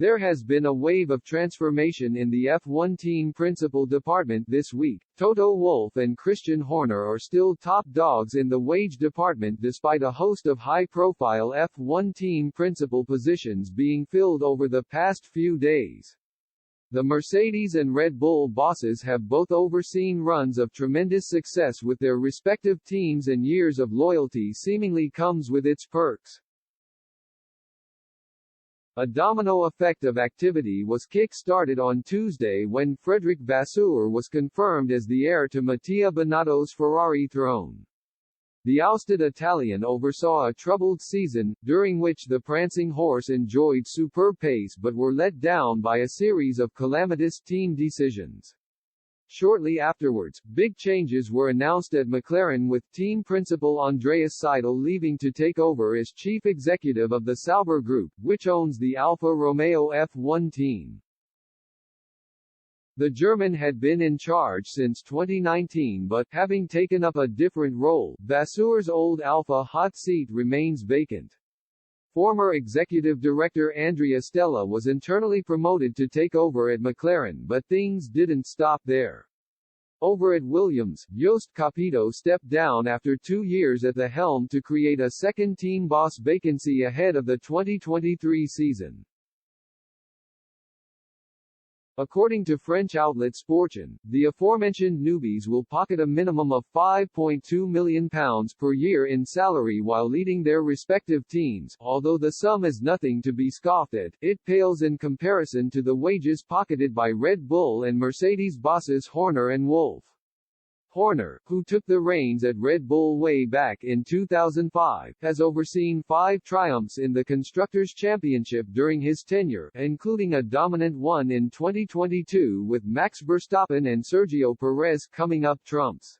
There has been a wave of transformation in the F1 team principal department this week. Toto Wolff and Christian Horner are still top dogs in the wage department despite a host of high-profile F1 team principal positions being filled over the past few days. The Mercedes and Red Bull bosses have both overseen runs of tremendous success with their respective teams, and years of loyalty seemingly comes with its perks. A domino effect of activity was kick-started on Tuesday when Frédéric Vasseur was confirmed as the heir to Mattia Binotto's Ferrari throne. The ousted Italian oversaw a troubled season, during which the prancing horse enjoyed superb pace but were let down by a series of calamitous team decisions. Shortly afterwards, big changes were announced at McLaren, with team principal Andreas Seidel leaving to take over as chief executive of the Sauber Group, which owns the Alfa Romeo F1 team. The German had been in charge since 2019 but, having taken up a different role, Vasseur's old Alfa hot seat remains vacant. Former executive director Andrea Stella was internally promoted to take over at McLaren, but things didn't stop there. Over at Williams, Jost Capito stepped down after 2 years at the helm to create a second team boss vacancy ahead of the 2023 season. According to French outlet Sportchaîne, the aforementioned newbies will pocket a minimum of £5.2 million per year in salary while leading their respective teams. Although the sum is nothing to be scoffed at, it pales in comparison to the wages pocketed by Red Bull and Mercedes bosses Horner and Wolff. Horner, who took the reins at Red Bull way back in 2005, has overseen 5 triumphs in the Constructors' Championship during his tenure, including a dominant one in 2022 with Max Verstappen and Sergio Perez coming up trumps.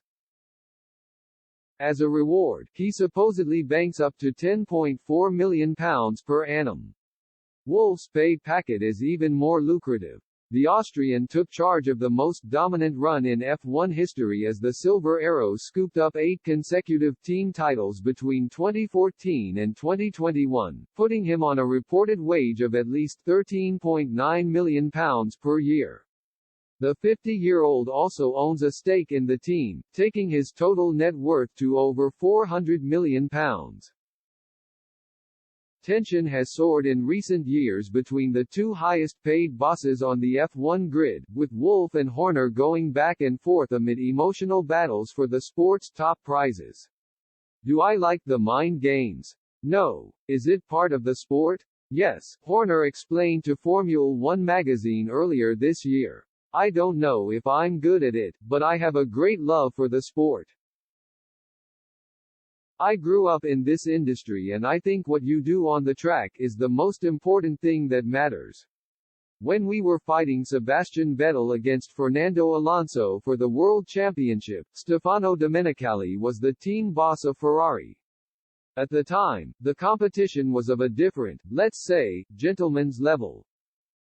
As a reward, he supposedly banks up to £10.4 million per annum. Wolff's pay packet is even more lucrative. The Austrian took charge of the most dominant run in F1 history as the Silver Arrows scooped up 8 consecutive team titles between 2014 and 2021, putting him on a reported wage of at least £13.9 million per year. The 50-year-old also owns a stake in the team, taking his total net worth to over £400 million. Tension has soared in recent years between the two highest-paid bosses on the F1 grid, with Wolff and Horner going back and forth amid emotional battles for the sport's top prizes. Do I like the mind games? No. Is it part of the sport? Yes, Horner explained to Formula One magazine earlier this year. I don't know if I'm good at it, but I have a great love for the sport. I grew up in this industry and I think what you do on the track is the most important thing that matters. When we were fighting Sebastian Vettel against Fernando Alonso for the World Championship, Stefano Domenicali was the team boss of Ferrari. At the time, the competition was of a different, let's say, gentleman's level.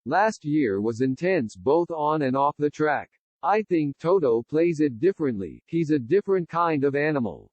Last year was intense both on and off the track. I think Toto plays it differently, he's a different kind of animal.